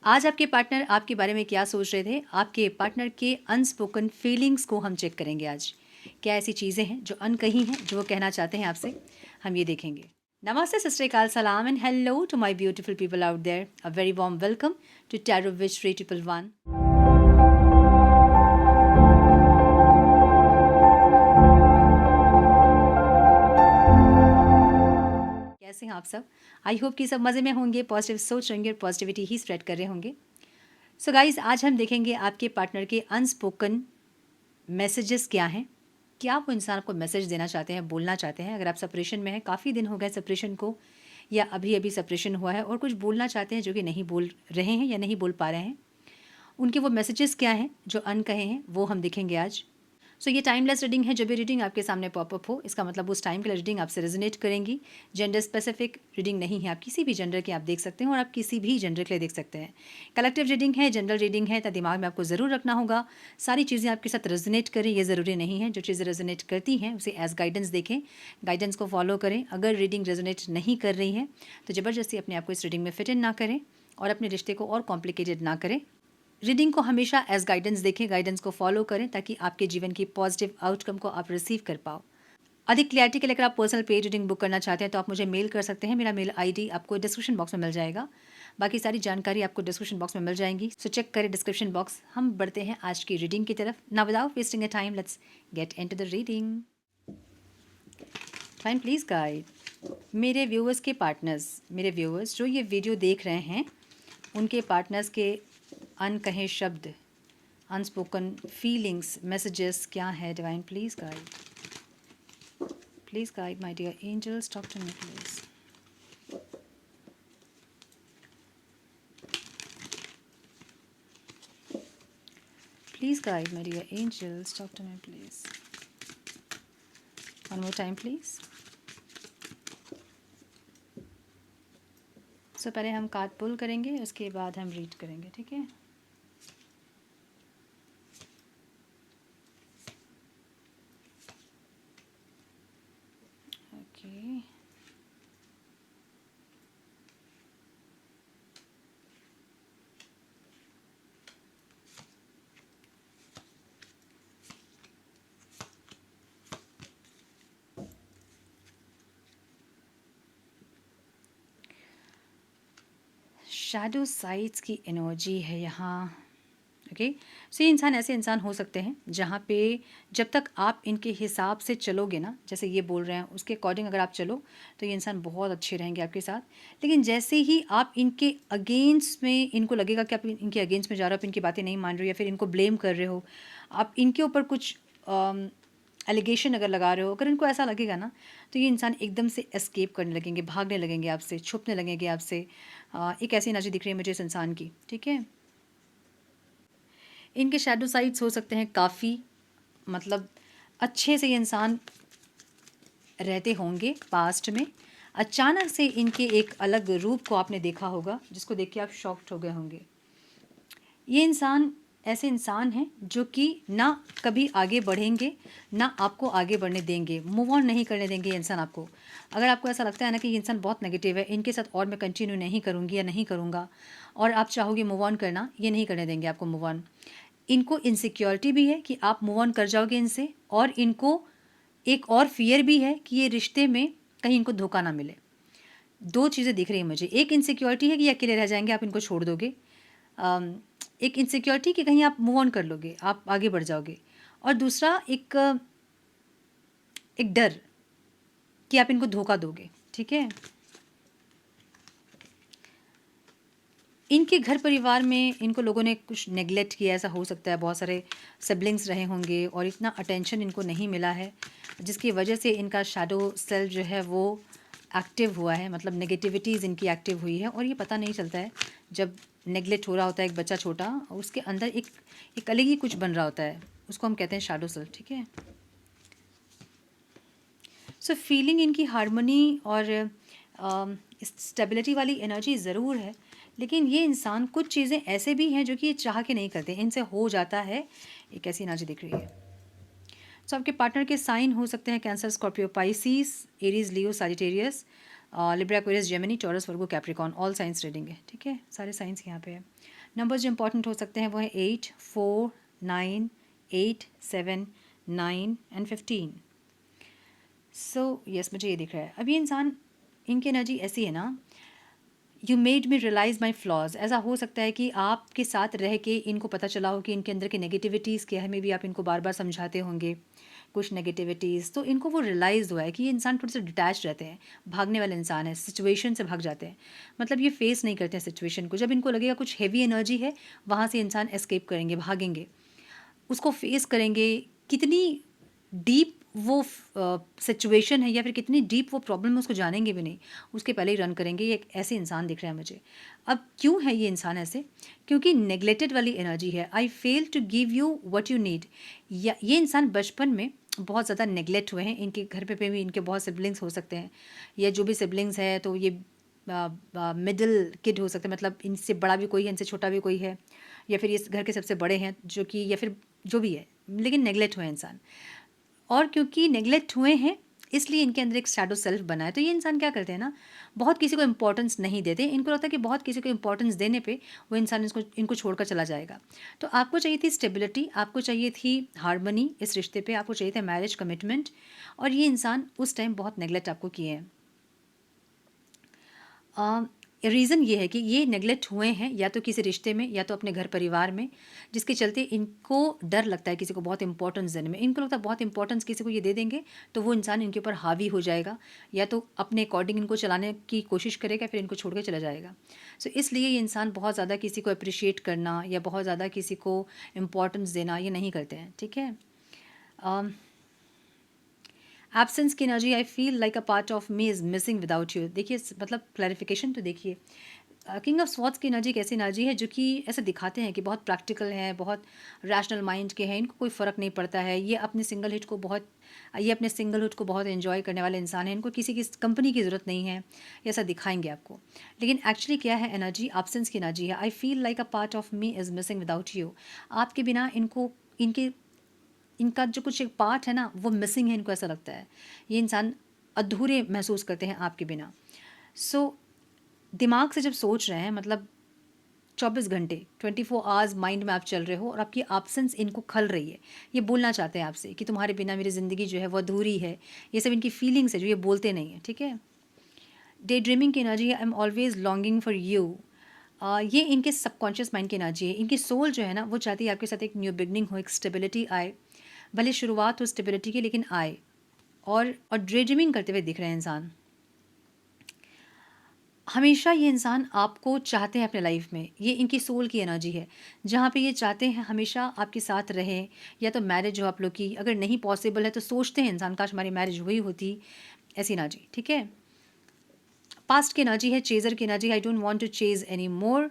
आज आपके पार्टनर आपके बारे में क्या सोच रहे थे? आपके पार्टनर के अनस्पोकन फीलिंग्स को हम चेक करेंगे आज। क्या ऐसी चीज़ें हैं जो अनकही हैं, जो वो कहना चाहते हैं आपसे? हम ये देखेंगे। नमस्ते, सत श्री अकाल, सलाम and hello to my beautiful people out there. A very warm welcome to tarot witch 3111। कैसे हैं आप सब? आई होप कि सब मज़े में होंगे, पॉजिटिव सोच रहे होंगे और पॉजिटिविटी ही स्प्रेड कर रहे होंगे। सो गाइज़, आज हम देखेंगे आपके पार्टनर के अनस्पोकन मैसेजेस क्या हैं। क्या वो इंसान आपको मैसेज देना चाहते हैं, बोलना चाहते हैं? अगर आप सेपरेशन में हैं, काफ़ी दिन हो गए सेपरेशन को, या अभी अभी सेपरेशन हुआ है और कुछ बोलना चाहते हैं जो कि नहीं बोल रहे हैं या नहीं बोल पा रहे हैं, उनके वो मैसेजेस क्या हैं जो अनकहे हैं, वो हम देखेंगे आज। सो ये टाइमलेस रीडिंग है। जब भी रीडिंग आपके सामने पॉपअप हो, इसका मतलब उस टाइम के लिए रीडिंग आपसे रेजोनेट करेंगी। जेंडर स्पेसिफिक रीडिंग नहीं है, आप किसी भी जेंडर के आप देख सकते हैं और आप किसी भी जेंडर के लिए देख सकते हैं। कलेक्टिव रीडिंग है, जनरल रीडिंग है, तो दिमाग में आपको ज़रूर रखना होगा सारी चीज़ें आपके साथ रेजोनेट करें, ये ज़रूरी नहीं है। जो चीज़ें रेजोनेट करती हैं उसे एज गाइडेंस देखें, गाइडेंस को फॉलो करें। अगर रीडिंग रेजोनेट नहीं कर रही है तो ज़बरदस्ती अपने आप को इस रीडिंग में फिट इन ना करें और अपने रिश्ते को और कॉम्प्लिकेटेड ना करें। रीडिंग को हमेशा एज गाइडेंस देखें, गाइडेंस को फॉलो करें ताकि आपके जीवन की पॉजिटिव आउटकम को आप रिसीव कर पाओ। अधिक क्लैरिटी के लिए अगर आप पर्सनल पेज रीडिंग बुक करना चाहते हैं तो आप मुझे मेल कर सकते हैं। मेरा मेल आईडी आपको डिस्क्रिप्शन बॉक्स में मिल जाएगा। बाकी सारी जानकारी आपको डिस्क्रिप्शन बॉक्स में मिल जाएंगी, सो चेक करें डिस्क्रिप्शन बॉक्स। हम बढ़ते हैं आज की रीडिंग की तरफ। ना without wasting a time, let's get into the reading. Fine, please guide मेरे व्यूअर्स के पार्टनर्स, मेरे व्यूअर्स जो ये वीडियो देख रहे हैं, उनके पार्टनर्स के अनकहे शब्द, अनस्पोकन फीलिंग्स, मैसेजेस क्या है? Divine please guide my dear angels, talk to me please. Please guide my dear angels, talk to me please. One more time please. So पहले हम कार्ड पुल करेंगे, उसके बाद हम रीड करेंगे, ठीक है? ओके, शैडो साइड्स की एनर्जी है यहाँ। ओके, सो ये इंसान ऐसे इंसान हो सकते हैं जहाँ पे जब तक आप इनके हिसाब से चलोगे ना, जैसे ये बोल रहे हैं उसके अकॉर्डिंग अगर आप चलो तो ये इंसान बहुत अच्छे रहेंगे आपके साथ। लेकिन जैसे ही आप इनके अगेंस्ट में, इनको लगेगा कि आप इनके अगेंस्ट में जा रहे हो, आप इनकी बातें नहीं मान रहे हो या फिर इनको ब्लेम कर रहे हो, आप इनके ऊपर कुछ एलिगेशन अगर लगा रहे हो, अगर इनको ऐसा लगेगा ना तो ये इंसान एकदम से एस्केप करने लगेंगे, भागने लगेंगे आपसे, छुपने लगेंगे आपसे। एक ऐसी एनर्जी दिख रही है मुझे इस इंसान की, ठीक है? इनके शैडो साइड्स हो सकते हैं काफ़ी, मतलब अच्छे से ये इंसान रहते होंगे पास्ट में। अचानक से इनके एक अलग रूप को आपने देखा होगा जिसको देख के आप शॉक्ड हो गए होंगे। ये इंसान ऐसे इंसान हैं जो कि ना कभी आगे बढ़ेंगे ना आपको आगे बढ़ने देंगे, मूव ऑन नहीं करने देंगे ये इंसान आपको। अगर आपको ऐसा लगता है ना कि ये इंसान बहुत नेगेटिव है, इनके साथ और मैं कंटिन्यू नहीं करूँगी या नहीं करूँगा, और आप चाहोगे मूव ऑन करना, ये नहीं करने देंगे आपको मूव ऑन। इनको इनसिक्योरिटी भी है कि आप मूव ऑन कर जाओगे इनसे, और इनको एक और फियर भी है कि ये रिश्ते में कहीं इनको धोखा ना मिले। दो चीज़ें दिख रही हैं मुझे। एक इनसिक्योरिटी है कि ये अकेले रह जाएंगे, आप इनको छोड़ दोगे। एक इनसिक्योरिटी कि कहीं आप मूव ऑन कर लोगे, आप आगे बढ़ जाओगे। और दूसरा एक डर कि आप इनको धोखा दोगे, ठीक है? इनके घर परिवार में इनको लोगों ने कुछ नेगलेक्ट किया, ऐसा हो सकता है। बहुत सारे सिबलिंग्स रहे होंगे और इतना अटेंशन इनको नहीं मिला है, जिसकी वजह से इनका शैडो सेल्फ जो है वो एक्टिव हुआ है, मतलब नेगेटिविटीज़ इनकी एक्टिव हुई है। और ये पता नहीं चलता है जब नेगलेक्ट हो रहा होता है एक बच्चा छोटा, उसके अंदर एक अलग ही कुछ बन रहा होता है, उसको हम कहते हैं शैडो सेल्फ, ठीक है? सो फीलिंग इनकी हार्मनी और स्टेबिलिटी वाली एनर्जी ज़रूर है, लेकिन ये इंसान कुछ चीज़ें ऐसे भी हैं जो कि ये चाह के नहीं करते, इनसे हो जाता है। एक ऐसी एनर्जी दिख रही है। सो आपके पार्टनर के साइन हो सकते हैं Cancer, Scorpio, Pisces, Aries, Leo, Sagittarius. Libra, Aquarius, Gemini, Taurus, Virgo, Capricorn, all signs reading है, ठीक है, सारे साइंस यहाँ पे है। नंबर्स जो इंपॉर्टेंट हो सकते हैं वो है 8, 4, 9, 8, 7, 9 एंड 15। सो यस, मुझे ये दिख रहा है। अब ये इंसान, इनकी एनर्जी ऐसी है ना, you made me realise my flaws. ऐसा हो सकता है कि आपके साथ रह के इनको पता चला हो कि इनके अंदर की नेगेटिविटीज़ क्या है। मे बी आप इनको बार बार समझाते होंगे कुछ नेगेटिविटीज़, तो इनको वो रियलाइज़ हुआ है कि ये इंसान थोड़े से डिटैच रहते हैं, भागने वाले इंसान है, सिचुएशन से भाग जाते हैं, मतलब ये फेस नहीं करते हैं सिचुएशन को। जब इनको लगेगा कुछ हैवी एनर्जी है, वहाँ से इंसान एस्केप करेंगे, भागेंगे, उसको फेस करेंगे। कितनी डीप वो सिचुएशन है या फिर कितनी डीप वो प्रॉब्लम है उसको जानेंगे भी नहीं, उसके पहले ही रन करेंगे। ये एक ऐसे इंसान दिख रहा है मुझे। अब क्यों है ये इंसान ऐसे? क्योंकि नेग्लेक्टेड वाली एनर्जी है। I fail to give you what you need. या ये इंसान बचपन में बहुत ज़्यादा नेग्लेक्ट हुए हैं। इनके घर पे भी इनके बहुत सिबलिंग्स हो सकते हैं, या जो भी सिबलिंग्स है तो ये मिडिल किड हो सकते हैं, मतलब इनसे बड़ा भी कोई है, इनसे छोटा भी कोई है, या फिर ये घर के सबसे बड़े हैं जो कि, या फिर जो भी है, लेकिन नेग्लेक्ट हुए इंसान। और क्योंकि नेग्लेक्ट हुए हैं इसलिए इनके अंदर एक शैडो सेल्फ बना है। तो ये इंसान क्या करते हैं ना, बहुत किसी को इंपॉर्टेंस नहीं देते। इनको लगता है कि बहुत किसी को इंपॉर्टेंस देने पे वो इंसान इनको छोड़कर चला जाएगा। तो आपको चाहिए थी स्टेबिलिटी, आपको चाहिए थी हार्मनी इस रिश्ते पे, आपको चाहिए था मैरिज कमिटमेंट, और ये इंसान उस टाइम बहुत नेग्लेक्ट आपको किए हैं। रीज़न ये है कि ये नेग्लेक्ट हुए हैं या तो किसी रिश्ते में या तो अपने घर परिवार में, जिसके चलते इनको डर लगता है किसी को बहुत इंपॉर्टेंस देने में। इनको लगता है बहुत इंपॉर्टेंस किसी को ये दे देंगे तो वो इंसान इनके ऊपर हावी हो जाएगा, या तो अपने अकॉर्डिंग इनको चलाने की कोशिश करेगा, फिर इनको छोड़ के चला जाएगा। सो इसलिए ये इंसान बहुत ज़्यादा किसी को अप्रिशिएट करना या बहुत ज़्यादा किसी को इम्पोर्टेंस देना ये नहीं करते हैं, ठीक है। एब्सेंस की energy, I feel like a part of me is missing without you. देखिए मतलब क्लैरिफिकेशन तो देखिए, किंग ऑफ स्वॉर्ड्स की एनर्जी एक ऐसी एनर्जी है जो कि ऐसे दिखाते हैं कि बहुत प्रैक्टिकल है, बहुत रैशनल माइंड के हैं, इनको कोई फ़र्क नहीं पड़ता है। ये अपने सिंगलहुड को बहुत एंजॉय करने वाले इंसान हैं, इनको किसी की कंपनी की ज़रूरत नहीं है, ये ऐसा दिखाएंगे आपको। लेकिन एक्चुअली क्या है एनर्जी? एब्सेंस की एनर्जी है। I feel like a part of me is missing without you. आपके बिना इनका जो कुछ एक पार्ट है ना वो मिसिंग है, इनको ऐसा लगता है। ये इंसान अधूरे महसूस करते हैं आपके बिना। सो दिमाग से जब सोच रहे हैं, मतलब 24 घंटे 24 आवर्स माइंड में आप चल रहे हो और आपकी एब्सेंस इनको खल रही है। ये बोलना चाहते हैं आपसे कि तुम्हारे बिना मेरी ज़िंदगी जो है वो अधूरी है। ये सब इनकी फीलिंग्स है जो ये बोलते नहीं है, ठीक है। डे ड्रीमिंग की एनर्जी है, I am always longing for you. ये इनके सबकॉन्शियस माइंड की एनर्जी है। इनकी सोल जो है ना वो चाहती है आपके साथ एक न्यू बिगनिंग हो, एक स्टेबिलिटी आए, भले शुरुआत हो स्टेबिलिटी की लेकिन आए। और डे ड्रीमिंग करते हुए दिख रहे हैं इंसान। हमेशा ये इंसान आपको चाहते हैं अपने लाइफ में, ये इनकी सोल की एनर्जी है, जहाँ पे ये चाहते हैं हमेशा आपके साथ रहें, या तो मैरिज हो आप लोग की, अगर नहीं पॉसिबल है तो सोचते हैं इंसान काश हमारी मैरिज हुई होती, ऐसी एनर्जी, ठीक है। पास्ट की एनर्जी है, चेज़र की energy, I don't want to chase any more.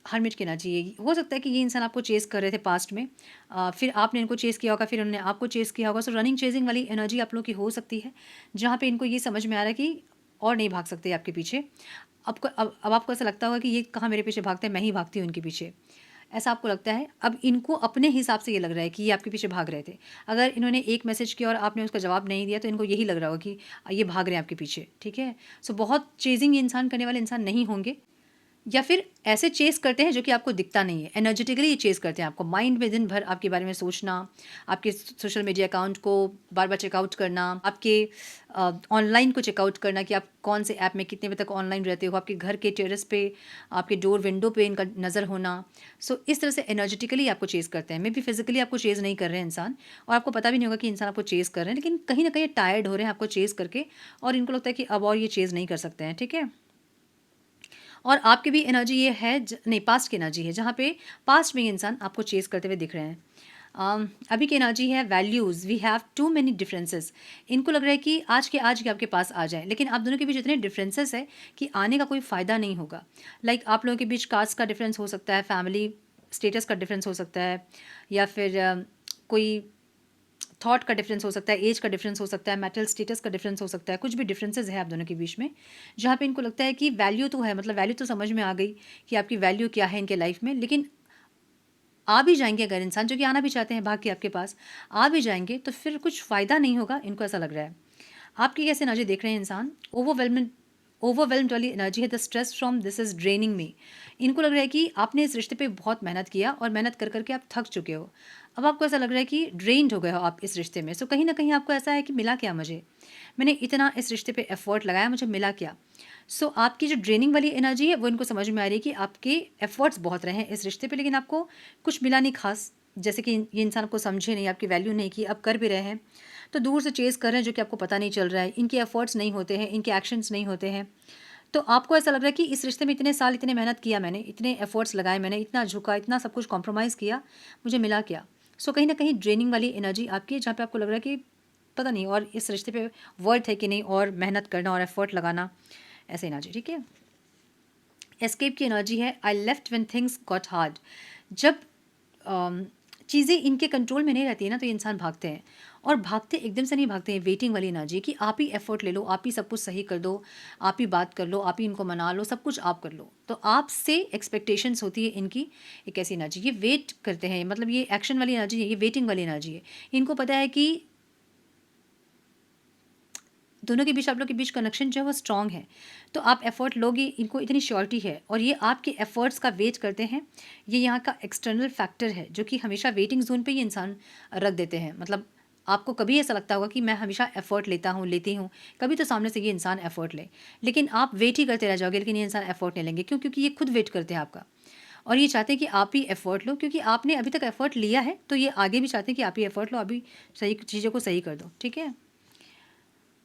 Hermit की एनर्जी है। हो सकता है कि ये इंसान आपको चेज़ कर रहे थे पास्ट में, फिर आपने इनको चेज़ किया होगा, फिर उन्होंने आपको चेज़ किया होगा। सो रनिंग चेजिंग वाली एनर्जी आप लोगों की हो सकती है, जहाँ पे इनको ये समझ में आ रहा है कि और नहीं भाग सकते आपके पीछे। अब आपको ऐसा लगता होगा कि ये कहाँ मेरे पीछे भागते हैं, मैं ही भागती हूँ इनके पीछे, ऐसा आपको लगता है। अब इनको अपने हिसाब से ये लग रहा है कि ये आपके पीछे भाग रहे थे। अगर इन्होंने एक मैसेज किया और आपने उसका जवाब नहीं दिया तो इनको यही लग रहा होगा कि ये भाग रहे हैं आपके पीछे, ठीक है। सो बहुत चेजिंग ये इंसान करने वाले इंसान नहीं होंगे, या फिर ऐसे चेस करते हैं जो कि आपको दिखता नहीं है। एनर्जेटिकली ये चेस करते हैं आपको, माइंड में दिन भर आपके बारे में सोचना, आपके सोशल मीडिया अकाउंट को बार बार चेकआउट करना, आपके ऑनलाइन को चेकआउट करना कि आप कौन से ऐप में कितने बजे तक ऑनलाइन रहते हो, आपके घर के टेरेस पे, आपके डोर विंडो पे इनका नज़र होना। सो इस तरह से एनर्जेटिकली आपको चेस करते हैं। मे बी फिजिकली आपको चेज़ नहीं कर रहे हैं इंसान, और आपको पता भी नहीं होगा कि इंसान आपको चेज़ कर रहे हैं, लेकिन कहीं ना कहीं टायर्ड हो रहे हैं आपको चेज़ करके, और इनको लगता है कि अब और ये चेज़ नहीं कर सकते हैं, ठीक है। और आपकी भी एनर्जी ये है नहीं, पास्ट की एनर्जी है, जहाँ पे पास्ट में ये इंसान आपको चेज़ करते हुए दिख रहे हैं। अभी की एनर्जी है values, we have too many differences. इनको लग रहा है कि आज के आपके पास आ जाए, लेकिन आप दोनों के बीच इतने डिफरेंसेस है कि आने का कोई फ़ायदा नहीं होगा। लाइक आप लोगों के बीच कास्ट का डिफरेंस हो सकता है, फैमिली स्टेटस का डिफरेंस हो सकता है, या फिर कोई थॉट का डिफरेंस हो सकता है, एज का डिफरेंस हो सकता है, मेटल स्टेटस का डिफरेंस हो सकता है, कुछ भी डिफरेंसेस है आप दोनों के बीच में, जहाँ पे इनको लगता है कि वैल्यू तो है, मतलब वैल्यू तो समझ में आ गई कि आपकी वैल्यू क्या है इनके लाइफ में। लेकिन आ भी जाएंगे अगर इंसान, जो कि आना भी चाहते हैं भाग के आपके पास, आ भी जाएंगे तो फिर कुछ फ़ायदा नहीं होगा, इनको ऐसा लग रहा है। आपकी कैसे नज़र देख रहे हैं इंसान? ओवरवेलमेंट ओवरवेल्म्ड वाली एनर्जी है, the stress from this is draining me. इनको लग रहा है कि आपने इस रिश्ते पे बहुत मेहनत किया और मेहनत कर करके आप थक चुके हो। अब आपको ऐसा लग रहा है कि ड्रेन्ड हो गए हो आप इस रिश्ते में। सो कहीं ना कहीं आपको ऐसा है कि मिला क्या मुझे, मैंने इतना इस रिश्ते पे एफर्ट लगाया, मुझे मिला क्या। सो आपकी जो ड्रेनिंग वाली एनर्जी है वो इनको समझ में आ रही है कि आपके एफर्ट्स बहुत रहे हैं इस रिश्ते पे, लेकिन आपको कुछ मिला नहीं खास। जैसे कि ये इंसान आपको समझे नहीं, आपकी वैल्यू नहीं की, अब कर भी रहे हैं तो दूर से चेज़ कर रहे हैं जो कि आपको पता नहीं चल रहा है, इनके एफर्ट्स नहीं होते हैं, इनके एक्शंस नहीं होते हैं। तो आपको ऐसा लग रहा है कि इस रिश्ते में इतने साल इतने मेहनत किया मैंने, इतने एफर्ट्स लगाए मैंने, इतना झुका, इतना सब कुछ कॉम्प्रोमाइज़ किया, मुझे मिला क्या। सो कहीं ना कहीं ड्रेनिंग वाली एनर्जी आपकी है, जहाँ पे आपको लग रहा है कि पता नहीं और इस रिश्ते पे वर्थ है कि नहीं, और मेहनत करना और एफर्ट लगाना, ऐसे एनर्जी। ठीक है। एस्केप की एनर्जी है, I left when things got hard. जब चीज़ें इनके कंट्रोल में नहीं रहती है ना, तो ये इंसान भागते हैं, और भागते एकदम से नहीं भागते हैं। वेटिंग वाली एनर्जी कि आप ही एफर्ट ले लो, आप ही सब कुछ सही कर दो, आप ही बात कर लो, आप ही इनको मना लो, सब कुछ आप कर लो। तो आपसे एक्सपेक्टेशंस होती है इनकी। एक ऐसी एनर्जी, ये वेट करते हैं, मतलब ये एक्शन वाली एनर्जी है, ये वेटिंग वाली एनर्जी है। इनको पता है कि दोनों के बीच, आप लोग के बीच कनेक्शन जो है वो स्ट्रांग है, तो आप एफर्ट लोगे, इनको इतनी श्योरिटी है, और ये आपके एफर्ट्स का वेट करते हैं। ये यहाँ का एक्सटर्नल फैक्टर है जो कि हमेशा वेटिंग जोन पे ये इंसान रख देते हैं। मतलब आपको कभी ऐसा लगता होगा कि मैं हमेशा एफर्ट लेता हूँ, लेती हूँ, कभी तो सामने से ये इंसान एफर्ट ले, लेकिन आप वेट ही करते रह जाओगे, लेकिन ये इंसान एफर्ट नहीं लेंगे। क्यों? क्योंकि ये खुद वेट करते हैं आपका, और ये चाहते हैं कि आप ही एफर्ट लो, क्योंकि आपने अभी तक एफर्ट लिया है, तो ये आगे भी चाहते हैं कि आप ही एफर्ट लो, अभी सही चीज़ों को सही कर दो। ठीक है।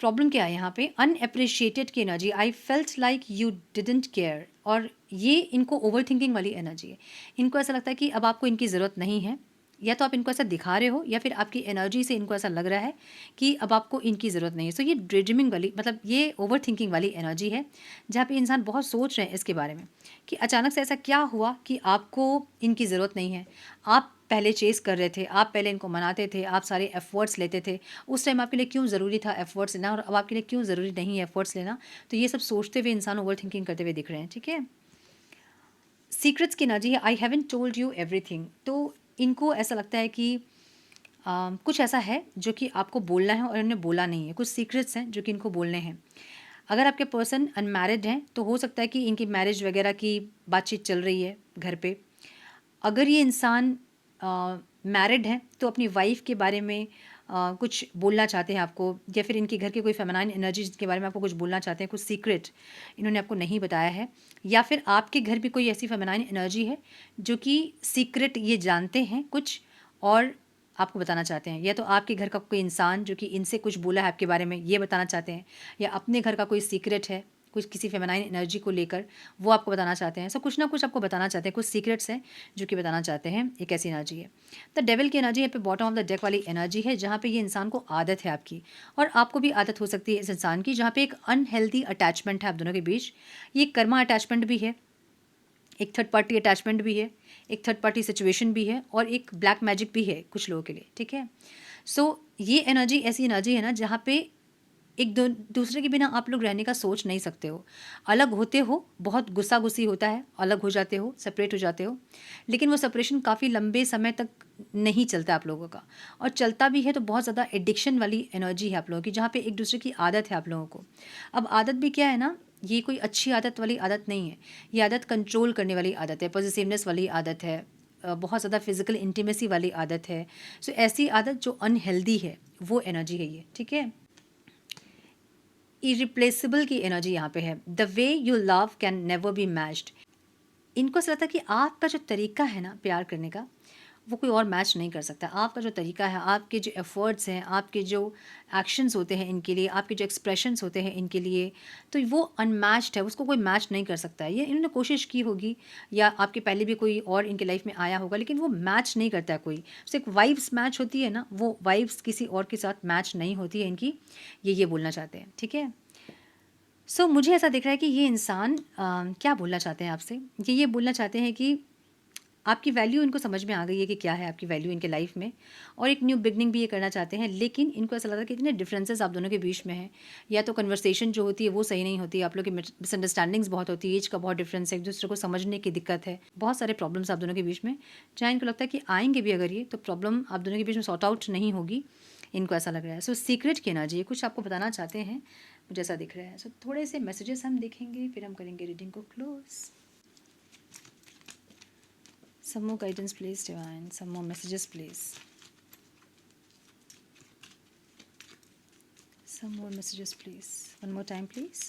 प्रॉब्लम क्या है यहाँ पे? अनएप्रिशिएटेड की energy, I felt like you didn't care. और ये इनको ओवर थिंकिंग वाली एनर्जी है। इनको ऐसा लगता है कि अब आपको इनकी ज़रूरत नहीं है, या तो आप इनको ऐसा दिखा रहे हो, या फिर आपकी एनर्जी से इनको ऐसा लग रहा है कि अब आपको इनकी ज़रूरत नहीं है। सो ये ड्रेमिंग वाली, मतलब ये ओवर थिंकिंग वाली एनर्जी है, जहाँ पे इंसान बहुत सोच रहे हैं इसके बारे में कि अचानक से ऐसा क्या हुआ कि आपको इनकी ज़रूरत नहीं है। आप पहले चेज़ कर रहे थे, आप पहले इनको मनाते थे, आप सारे एफ़र्ट्स लेते थे, उस टाइम आपके लिए क्यों ज़रूरी था एफ़र्ट्स लेना, और अब आपके लिए क्यों ज़रूरी नहीं है एफ़र्ट्स लेना। तो ये सब सोचते हुए इंसान ओवर थिंकिंग करते हुए दिख रहे हैं। ठीक है। सीक्रेट्स की एनर्जी है, I haven't told you everything. तो इनको ऐसा लगता है कि कुछ ऐसा है जो कि आपको बोलना है और इन्होंने बोला नहीं है, कुछ सीक्रेट्स हैं जो कि इनको बोलने हैं। अगर आपके पर्सन अनमैरिड हैं तो हो सकता है कि इनकी मैरिज वगैरह की बातचीत चल रही है घर पे। अगर ये इंसान मैरिड है तो अपनी वाइफ के बारे में कुछ बोलना चाहते हैं आपको, या फिर इनके घर की कोई फेमिनाइन एनर्जीज के बारे में आपको कुछ बोलना चाहते हैं, कुछ सीक्रेट इन्होंने आपको नहीं बताया है। या फिर आपके घर भी कोई ऐसी फेमिनाइन एनर्जी है जो कि सीक्रेट ये जानते हैं कुछ, और आपको बताना चाहते हैं। या तो आपके घर का कोई इंसान जो कि इनसे कुछ बोला है आपके बारे में, ये बताना चाहते हैं, या अपने घर का कोई सीक्रेट है कुछ किसी फेमिनाइन एनर्जी को लेकर, वो आपको बताना चाहते हैं। सो कुछ ना कुछ आपको बताना चाहते हैं, कुछ सीक्रेट्स हैं जो कि बताना चाहते हैं। एक ऐसी एनर्जी है। द डेविल की एनर्जी है पे बॉटम ऑफ द डेक वाली एनर्जी है, जहाँ पे ये इंसान को आदत है आपकी, और आपको भी आदत हो सकती है इस इंसान की, जहाँ पे एक अनहेल्दी अटैचमेंट है आप दोनों के बीच। ये कर्मा अटैचमेंट भी है, एक थर्ड पार्टी अटैचमेंट भी है, एक थर्ड पार्टी सिचुएशन भी है, और एक ब्लैक मैजिक भी है कुछ लोगों के लिए। ठीक है। सो ये एनर्जी ऐसी एनर्जी है ना, जहाँ पे एक दूसरे के बिना आप लोग रहने का सोच नहीं सकते हो। अलग होते हो, बहुत गुस्सा गुस्सी होता है, अलग हो जाते हो, सेपरेट हो जाते हो, लेकिन वो सेपरेशन काफ़ी लंबे समय तक नहीं चलता आप लोगों का, और चलता भी है तो बहुत ज़्यादा एडिक्शन वाली एनर्जी है आप लोगों की, जहाँ पे एक दूसरे की आदत है आप लोगों को। अब आदत भी क्या है ना, ये कोई अच्छी आदत वाली आदत नहीं है, ये आदत कंट्रोल करने वाली आदत है, पॉजिटिवनेस वाली आदत है, बहुत ज़्यादा फिजिकल इंटीमेसी वाली आदत है। सो ऐसी आदत जो अनहेल्दी है, वो एनर्जी है ये। ठीक है। इरिप्लेसेबल की एनर्जी यहाँ पे है, the way you love can never be matched. इनको ऐसा लगता है कि आपका जो तरीका है ना प्यार करने का, वो कोई और मैच नहीं कर सकता। आपका जो तरीका है, आपके जो एफ़र्ट्स हैं, आपके जो एक्शंस होते हैं इनके लिए, आपके जो एक्सप्रेशंस होते हैं इनके लिए, तो वो अनमैच्ड है, उसको कोई मैच नहीं कर सकता है। ये इन्होंने कोशिश की होगी, या आपके पहले भी कोई और इनके लाइफ में आया होगा, लेकिन वो मैच नहीं करता है कोई। तो एक वाइब्स मैच होती है ना, वो वाइब्स किसी और के साथ मैच नहीं होती है इनकी, ये बोलना चाहते हैं। ठीक है। सो मुझे ऐसा दिख रहा है कि ये इंसान क्या बोलना चाहते हैं आपसे। ये बोलना चाहते हैं कि आपकी वैल्यू इनको समझ में आ गई है कि क्या है आपकी वैल्यू इनके लाइफ में, और एक न्यू बिगनिंग भी ये करना चाहते हैं, लेकिन इनको ऐसा लगता है कि इतने डिफरेंसेस आप दोनों के बीच में हैं। या तो कन्वर्सेशन जो होती है वो सही नहीं होती, आप लोग की मिसअंडरस्टैंडिंग्स बहुत होती है, एज का बहुत डिफरेंस है, एक दूसरे को समझने की दिक्कत है, बहुत सारे प्रॉब्लम्स आप दोनों के बीच में, जहाँ इनको लगता है कि आएंगे भी अगर ये, तो प्रॉब्लम आप दोनों के बीच में सॉर्ट आउट नहीं होगी, इनको ऐसा लग रहा है। सो सीक्रेट की एनर्जी कुछ आपको बताना चाहते हैं, मुझे ऐसा दिख रहा है। सो थोड़े से मैसेजेस हम देखेंगे, फिर हम करेंगे रीडिंग को close. Some more guidance please divine, some more messages please, some more messages please, one more time please.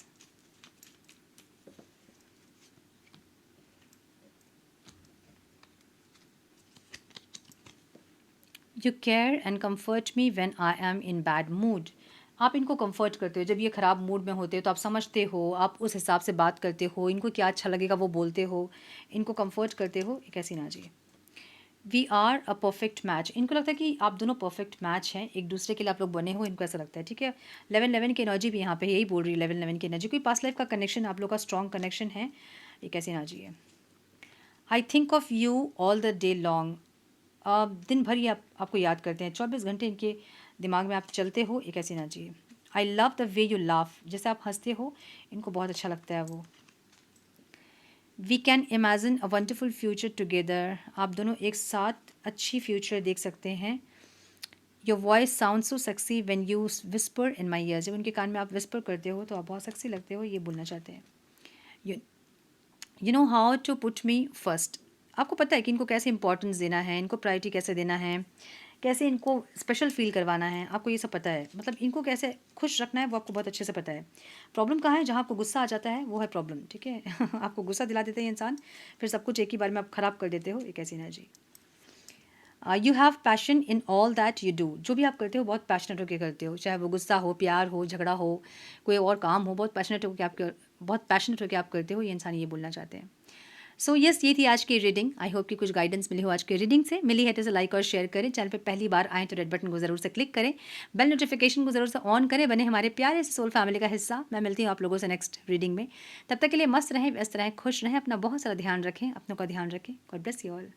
You care and comfort me when I am in bad mood. आप इनको comfort करते हो जब ये ख़राब mood में होते हो, तो आप समझते हो, आप उस हिसाब से बात करते हो, इनको क्या अच्छा लगेगा वो बोलते हो, इनको कंफर्ट करते हो। एक ऐसी एनर्जी है। We are a perfect match, इनको लगता है कि आप दोनों परफेक्ट मैच हैं, एक दूसरे के लिए आप लोग बने हो, इनको ऐसा लगता है। ठीक है, 11-11 की एनर्जी भी यहाँ पे यही बोल रही है। 11-11 की एनर्जी, कोई पास्ट लाइफ का कनेक्शन आप लोग का स्ट्रॉन्ग कनेक्शन है। एक ऐसी एनर्जी है। I think of you all the day long, दिन भर ये आपको याद करते हैं, 24 घंटे इनके दिमाग में आप चलते हो। एक ऐसी एनर्जी है। I love the way you laugh, जैसे आप हंसते हो इनको बहुत अच्छा लगता है वो। We can imagine a wonderful future together, आप दोनों एक साथ अच्छी फ्यूचर देख सकते हैं। Your voice sound so sexy when you whisper in my ear, जब उनके कान में आप विस्पर करते हो तो आप बहुत सेक्सी लगते हो, ये बोलना चाहते हैं। You know how to put me first, आपको पता है कि इनको कैसे इंपॉर्टेंस देना है, इनको प्रायोरिटी कैसे देना है, कैसे इनको स्पेशल फील करवाना है, आपको ये सब पता है। मतलब इनको कैसे खुश रखना है वो आपको बहुत अच्छे से पता है। प्रॉब्लम कहाँ है, जहाँ आपको गुस्सा आ जाता है वो है प्रॉब्लम। ठीक है आपको गुस्सा दिला देते हैं इंसान, फिर सब कुछ एक ही बार में आप ख़राब कर देते हो। एक ऐसी energy. You have passion in all that you do, जो भी आप करते हो बहुत पैशनेट होकर करते हो, चाहे वो गुस्सा हो, प्यार हो, झगड़ा हो, कोई और काम हो, बहुत पैशनेट होकर आप करते हो, ये इंसान ये बोलना चाहते हैं। सो यस, ये थी आज की रीडिंग। आई होप कि कुछ गाइडेंस मिली हो आज की रीडिंग से। मिली है तो इसे लाइक और शेयर करें। चैनल पे पहली बार आएँ तो रेड बटन को ज़रूर से क्लिक करें, बेल नोटिफिकेशन को ज़रूर से ऑन करें, बने हमारे प्यारे से सोल फैमिली का हिस्सा। मैं मिलती हूँ आप लोगों से नेक्स्ट रीडिंग में। तब तक के लिए मस्त रहें, व्यस्त रहें, खुश रहें, अपना बहुत सारा ध्यान रखें, अपनों का ध्यान रखें। God bless you all.